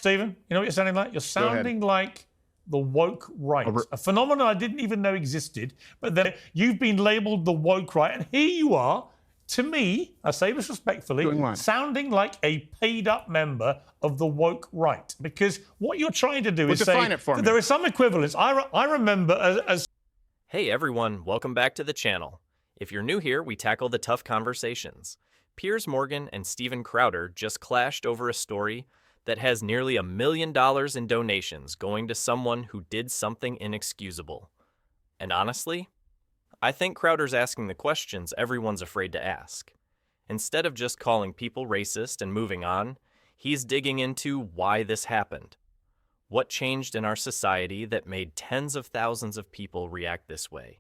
Stephen? You know what you're sounding like? You're sounding like the woke right, a phenomenon I didn't even know existed, but then you've been labelled the woke right, and here you are, to me, I say this respectfully, sounding like a paid-up member of the woke right, because what you're trying to do is say there is some equivalence. I remember as... Hey everyone, welcome back to the channel. If you're new here, we tackle the tough conversations. Piers Morgan and Steven Crowder just clashed over a story that has nearly $1 million in donations going to someone who did something inexcusable. And honestly, I think Crowder's asking the questions everyone's afraid to ask. Instead of just calling people racist and moving on, he's digging into why this happened. What changed in our society that made tens of thousands of people react this way?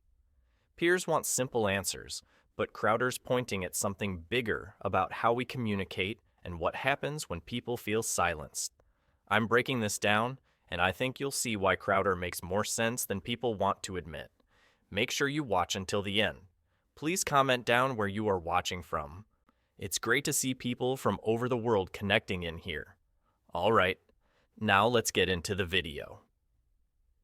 Piers wants simple answers, but Crowder's pointing at something bigger about how we communicate and what happens when people feel silenced. I'm breaking this down, and I think you'll see why Crowder makes more sense than people want to admit. Make sure you watch until the end. Please comment down where you are watching from. It's great to see people from over the world connecting in here. All right, now let's get into the video.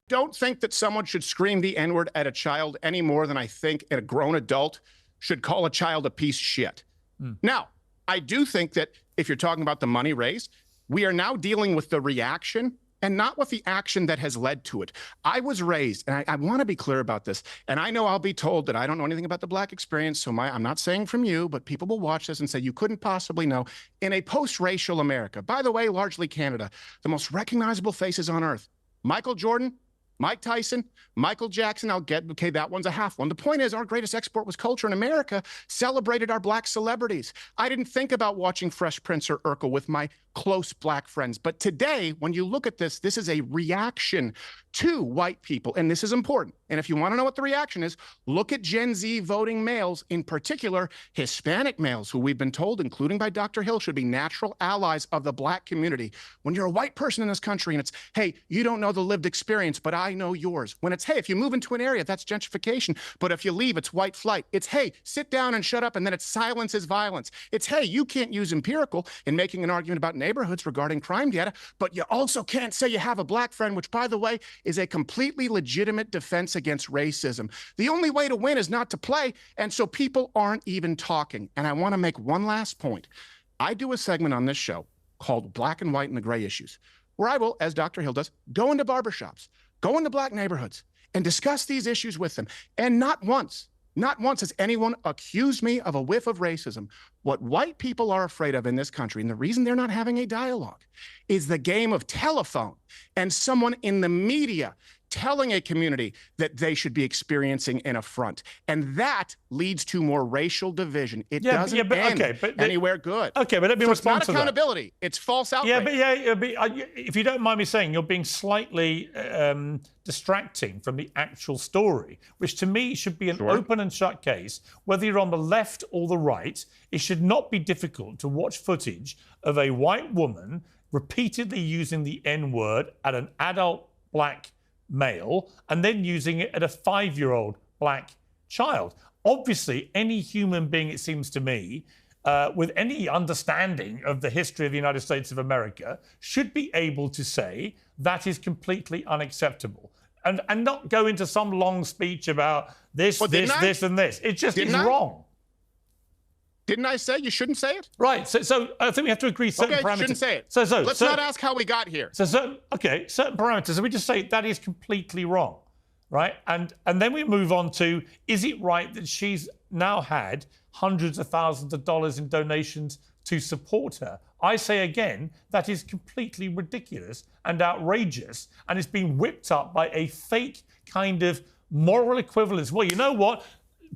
Don't think that someone should scream the N-word at a child any more than I think a grown adult should call a child a piece of shit. Now, I do think that if you're talking about the money raised, we are now dealing with the reaction and not with the action that has led to it. I was raised, and I want to be clear about this, and I know I'll be told that I don't know anything about the Black experience, so I'm not saying from you, but people will watch this and say, you couldn't possibly know. In a post-racial America, by the way, largely Canada, the most recognizable faces on earth, Michael Jordan, Mike Tyson, Michael Jackson, okay, that one's a half one. The point is, our greatest export was culture in America, celebrated our Black celebrities. I didn't think about watching Fresh Prince or Urkel with my close Black friends. But today, when you look at this, this is a reaction to white people, and this is important. And if you want to know what the reaction is, look at Gen Z voting males, in particular, Hispanic males, who we've been told, including by Dr. Hill, should be natural allies of the Black community. When you're a white person in this country and it's, hey, you don't know the lived experience, but I know yours. When it's, hey, if you move into an area, that's gentrification, but if you leave, it's white flight. It's, hey, sit down and shut up, and then it's silence is violence. It's, hey, you can't use empirical in making an argument about neighborhoods regarding crime data, but you also can't say you have a Black friend, which, by the way, is a completely legitimate defense against racism. The only way to win is not to play, and so people aren't even talking. And I want to make one last point. I do a segment on this show called Black and White and the Gray Issues, where I will, as Dr. Hill does, go into barbershops, go into Black neighborhoods, and discuss these issues with them. And not once has anyone accused me of a whiff of racism. What white people are afraid of in this country, and the reason they're not having a dialogue, is the game of telephone and someone in the media telling a community that they should be experiencing an affront. And that leads to more racial division. It doesn't end anywhere good. Okay, but let me respond to that. It's not accountability. It's false outrage. If you don't mind me saying, you're being slightly distracting from the actual story, which to me should be an open and shut case. Whether you're on the left or the right, it should not be difficult to watch footage of a white woman repeatedly using the N-word at an adult Black male and then using it at a 5-year-old Black child. Obviously, any human being, it seems to me, with any understanding of the history of the United States of America, should be able to say that is completely unacceptable and not go into some long speech about this, this, and this. It just is wrong. Didn't I say you shouldn't say it? Right. So I think we have to agree certain parameters. Shouldn't say it. So let's not ask how we got here. So certain parameters. So we just say that is completely wrong, right? And then we move on to, is it right that she's now had hundreds of thousands of dollars in donations to support her? I say again, that is completely ridiculous and outrageous, and it's been whipped up by a fake kind of moral equivalence. Well, you know what?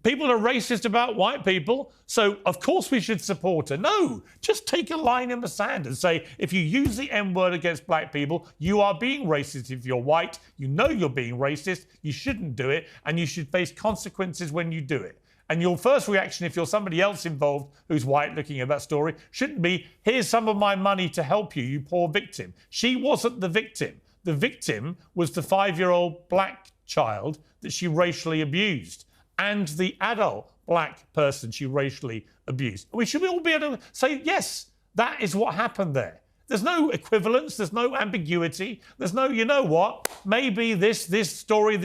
People are racist about white people, so of course we should support her. No, just take a line in the sand and say, if you use the N-word against Black people, you are being racist. If you're white, you know you're being racist, you shouldn't do it, and you should face consequences when you do it. And your first reaction, if you're somebody else involved who's white looking at that story, shouldn't be, here's some of my money to help you, you poor victim. She wasn't the victim. The victim was the 5-year-old Black child that she racially abused, and the adult Black person she racially abused. We should all be able to say, yes, that is what happened there. There's no equivalence. There's no ambiguity. There's no, you know what, maybe this story,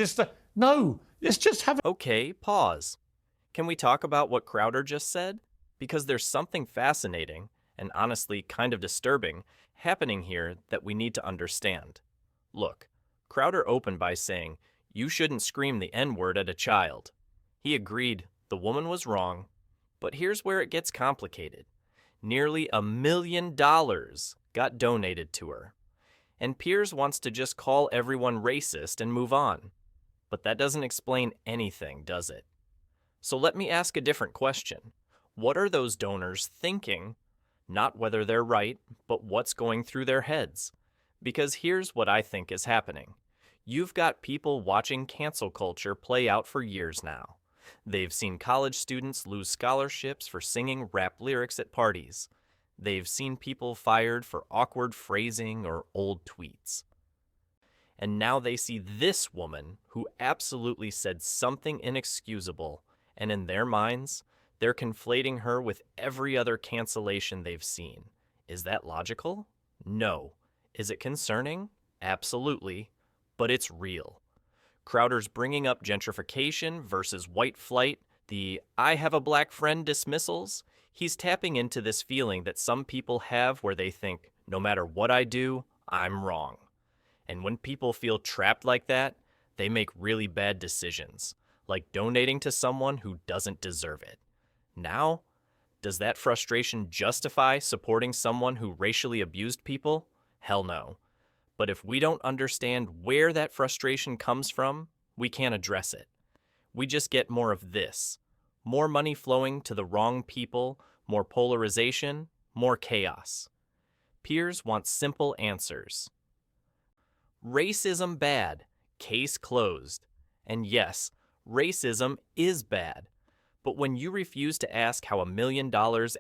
no, it's just having... Okay, pause. Can we talk about what Crowder just said? Because there's something fascinating, and honestly kind of disturbing, happening here that we need to understand. Look, Crowder opened by saying, you shouldn't scream the N-word at a child. He agreed the woman was wrong, but here's where it gets complicated. Nearly $1 million got donated to her. And Piers wants to just call everyone racist and move on. But that doesn't explain anything, does it? So let me ask a different question. What are those donors thinking? Not whether they're right, but what's going through their heads. Because here's what I think is happening. You've got people watching cancel culture play out for years now. They've seen college students lose scholarships for singing rap lyrics at parties. They've seen people fired for awkward phrasing or old tweets. And now they see this woman who absolutely said something inexcusable, and in their minds, they're conflating her with every other cancellation they've seen. Is that logical? No. Is it concerning? Absolutely. But it's real. Crowder's bringing up gentrification versus white flight, the I have a black friend dismissals. He's tapping into this feeling that some people have where they think, no matter what I do, I'm wrong. And when people feel trapped like that, they make really bad decisions, like donating to someone who doesn't deserve it. Now, does that frustration justify supporting someone who racially abused people? Hell no. But if we don't understand where that frustration comes from, we can't address it. We just get more of this. More money flowing to the wrong people, more polarization, more chaos. Piers wants simple answers. Racism bad, case closed. And yes, racism is bad. But when you refuse to ask how $1 million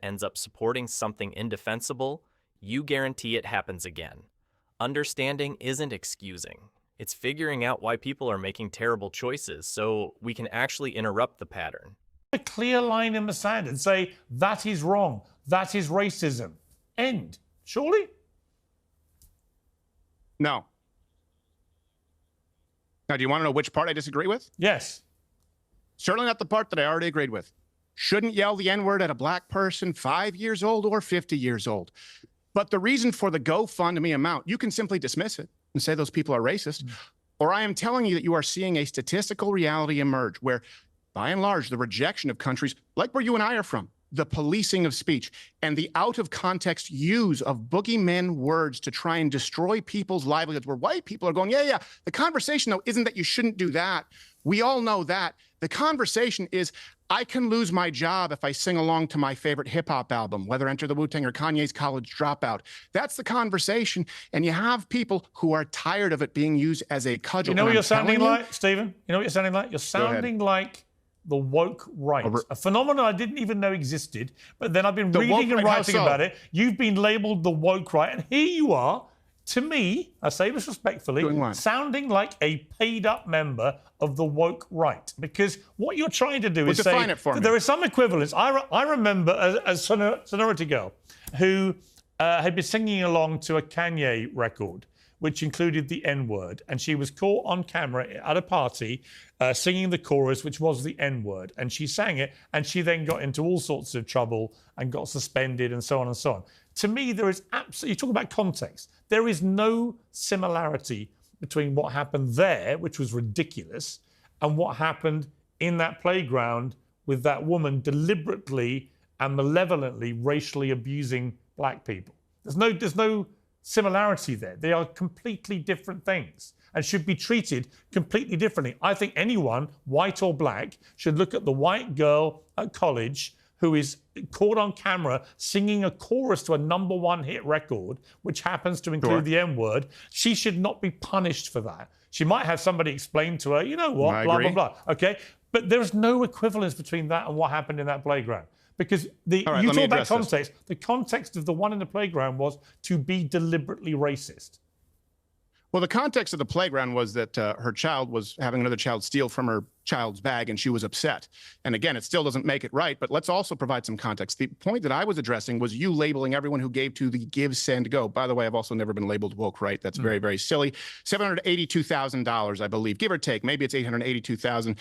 ends up supporting something indefensible, you guarantee it happens again. Understanding isn't excusing. It's figuring out why people are making terrible choices so we can actually interrupt the pattern. A clear line in the sand and say, that is wrong. That is racism. End. Surely? No. Now, do you want to know which part I disagree with? Yes. Certainly not the part that I already agreed with. Shouldn't yell the N-word at a black person 5 years old or 50 years old. But the reason for the GoFundMe amount, you can simply dismiss it and say those people are racist. Or I am telling you that you are seeing a statistical reality emerge where, by and large, the rejection of countries like where you and I are from, the policing of speech, and the out-of-context use of boogeyman words to try and destroy people's livelihoods, where white people are going, yeah. The conversation, though, isn't that you shouldn't do that. We all know that. The conversation is, I can lose my job if I sing along to my favorite hip-hop album, whether Enter the Wu-Tang or Kanye's College Dropout. That's the conversation, and you have people who are tired of it being used as a cudgel. You know what you're sounding like, Stephen? You know what you're sounding like? You're sounding like the woke right, a phenomenon I didn't even know existed, but then I've been reading and writing about it. You've been labeled the woke right, and here you are, to me, I say this respectfully, sounding like a paid-up member of the woke right. Because what you're trying to do is say there is some equivalence. I remember a sonority girl who had been singing along to a Kanye record, which included the N-word, and she was caught on camera at a party singing the chorus, which was the N-word, and she sang it, and she then got into all sorts of trouble and got suspended and so on and so on. To me, there is absolutely, you talk about context, there is no similarity between what happened there, which was ridiculous, and what happened in that playground with that woman deliberately and malevolently racially abusing black people. There's no similarity there. They are completely different things and should be treated completely differently. I think anyone, white or black, should look at the white girl at college who is caught on camera singing a chorus to a #1 hit record, which happens to include the N-word. She should not be punished for that. She might have somebody explain to her, you know what, blah, blah, blah. Okay? But there's no equivalence between that and what happened in that playground. Because you talk about context. The context of the one in the playground was to be deliberately racist. Well, the context of the playground was that her child was having another child steal from her child's bag, and she was upset. And again, it still doesn't make it right, but let's also provide some context. The point that I was addressing was you labeling everyone who gave to the Give, Send, Go. By the way, I've also never been labeled woke, right? That's very, very silly. $782,000, I believe, give or take. Maybe it's $882,000.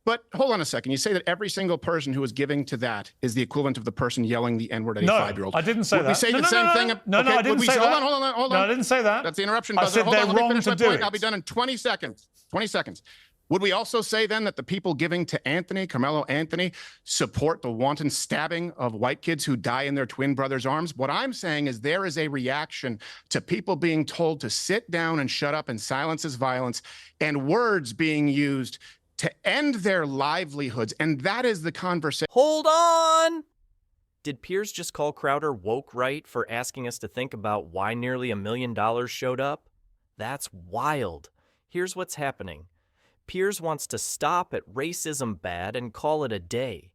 But hold on a second. You say that every single person who is giving to that is the equivalent of the person yelling the N-word at a 5-year-old. I didn't say that. Would we say the same thing? No, I didn't say that. Hold on. No, I didn't say that. That's the interruption I buzzer. said Hold on, they're let me wrong finish to my do point. it. I'll be done in 20 seconds. 20 seconds. Would we also say then that the people giving to Anthony, Carmelo Anthony, support the wanton stabbing of white kids who die in their twin brothers' arms? What I'm saying is there is a reaction to people being told to sit down and shut up and silence is violence, and words being used to end their livelihoods. And that is the conversation. Hold on! Did Piers just call Crowder woke right for asking us to think about why nearly $1 million showed up? That's wild. Here's what's happening. Piers wants to stop at racism bad and call it a day.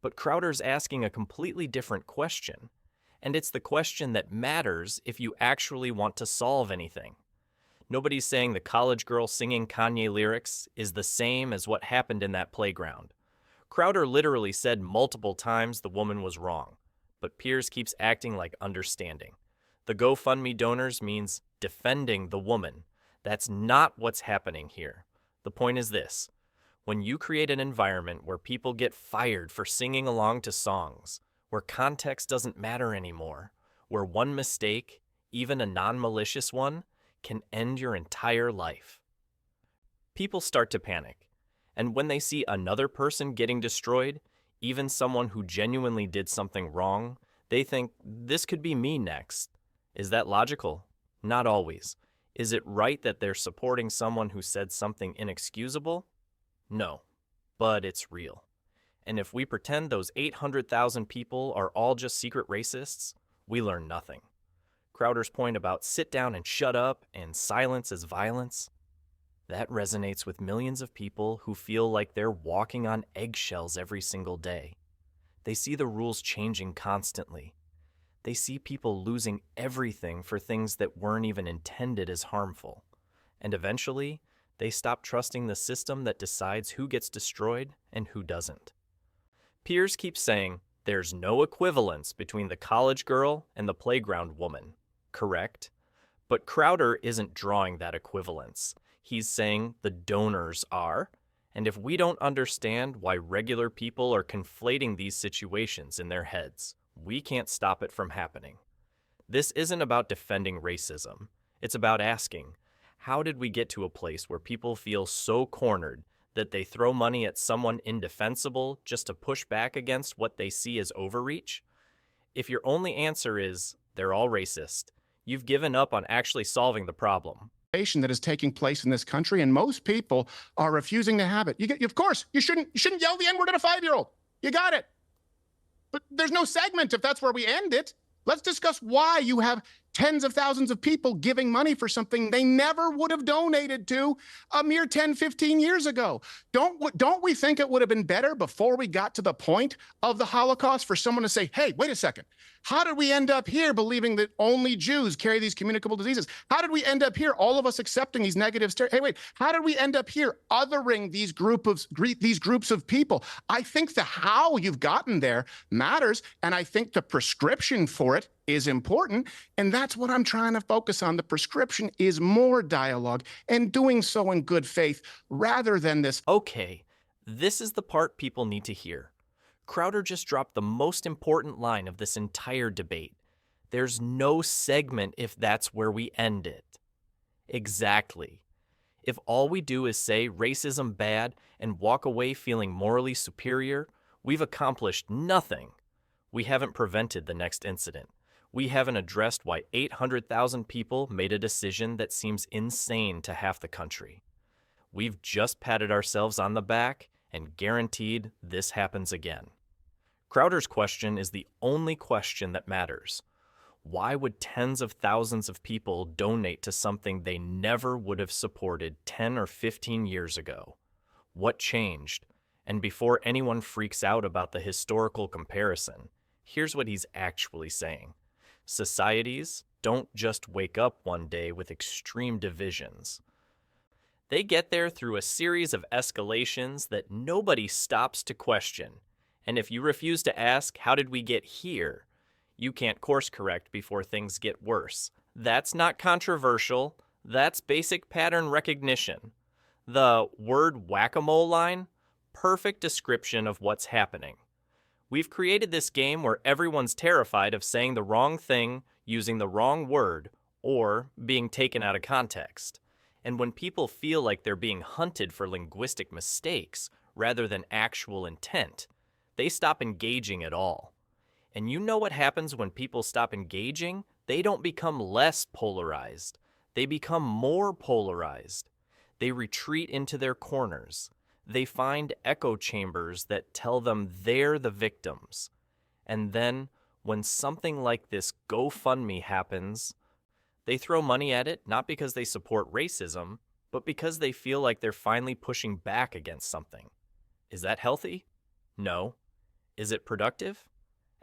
But Crowder's asking a completely different question. And it's the question that matters if you actually want to solve anything. Nobody's saying the college girl singing Kanye lyrics is the same as what happened in that playground. Crowder literally said multiple times the woman was wrong, but Piers keeps acting like understanding. The GoFundMe donors means defending the woman. That's not what's happening here. The point is this: when you create an environment where people get fired for singing along to songs, where context doesn't matter anymore, where one mistake, even a non-malicious one, can end your entire life. People start to panic, and when they see another person getting destroyed, even someone who genuinely did something wrong, they think, this could be me next. Is that logical? Not always. Is it right that they're supporting someone who said something inexcusable? No, but it's real. And if we pretend those 800,000 people are all just secret racists, we learn nothing. Crowder's point about sit down and shut up and silence is violence, that resonates with millions of people who feel like they're walking on eggshells every single day. They see the rules changing constantly. They see people losing everything for things that weren't even intended as harmful. And eventually, they stop trusting the system that decides who gets destroyed and who doesn't. Piers keeps saying there's no equivalence between the college girl and the playground woman. Correct? But Crowder isn't drawing that equivalence. He's saying the donors are. And if we don't understand why regular people are conflating these situations in their heads, we can't stop it from happening. This isn't about defending racism. It's about asking, how did we get to a place where people feel so cornered that they throw money at someone indefensible just to push back against what they see as overreach? If your only answer is, they're all racist, you've given up on actually solving the problem. That is taking place in this country, and most people are refusing to have it. Of course, you shouldn't yell the N-word at a 5-year-old. You got it. But there's no segment if that's where we end it. Let's discuss why you have tens of thousands of people giving money for something they never would have donated to a mere 10, 15 years ago. Don't we think it would have been better before we got to the point of the Holocaust for someone to say, hey, wait a second. How did we end up here believing that only Jews carry these communicable diseases? How did we end up here, all of us accepting these negative stereotypes? Hey, wait, how did we end up here othering these groups of people? I think the how you've gotten there matters, and I think the prescription for it is important, and that's what I'm trying to focus on. The prescription is more dialogue and doing so in good faith rather than this. Okay, this is the part people need to hear. Crowder just dropped the most important line of this entire debate. There's no segment if that's where we end it. Exactly. If all we do is say racism bad and walk away feeling morally superior, we've accomplished nothing. We haven't prevented the next incident. We haven't addressed why 800,000 people made a decision that seems insane to half the country. We've just patted ourselves on the back and guaranteed this happens again. Crowder's question is the only question that matters. Why would tens of thousands of people donate to something they never would have supported 10 or 15 years ago? What changed? And before anyone freaks out about the historical comparison, here's what he's actually saying. Societies don't just wake up one day with extreme divisions. They get there through a series of escalations that nobody stops to question. And if you refuse to ask, how did we get here? You can't course correct before things get worse. That's not controversial. That's basic pattern recognition. The word whack-a-mole line? Perfect description of what's happening. We've created this game where everyone's terrified of saying the wrong thing, using the wrong word, or being taken out of context. And when people feel like they're being hunted for linguistic mistakes rather than actual intent, they stop engaging at all. And you know what happens when people stop engaging? They don't become less polarized. They become more polarized. They retreat into their corners. They find echo chambers that tell them they're the victims. And then, when something like this GoFundMe happens, they throw money at it not because they support racism, but because they feel like they're finally pushing back against something. Is that healthy? No. Is it productive?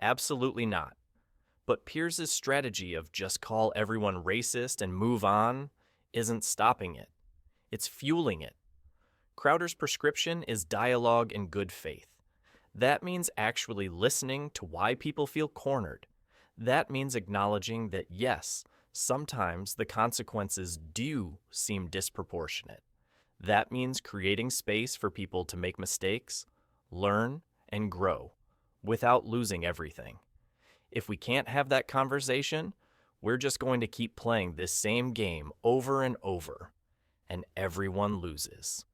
Absolutely not. But Piers' strategy of just call everyone racist and move on isn't stopping it. It's fueling it. Crowder's prescription is dialogue in good faith. That means actually listening to why people feel cornered. That means acknowledging that yes, sometimes the consequences do seem disproportionate. That means creating space for people to make mistakes, learn, and grow without losing everything. If we can't have that conversation, we're just going to keep playing this same game over and over, and everyone loses.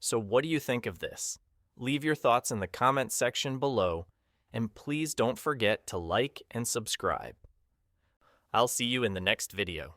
So what do you think of this? Leave your thoughts in the comment section below, and please don't forget to like and subscribe. I'll see you in the next video.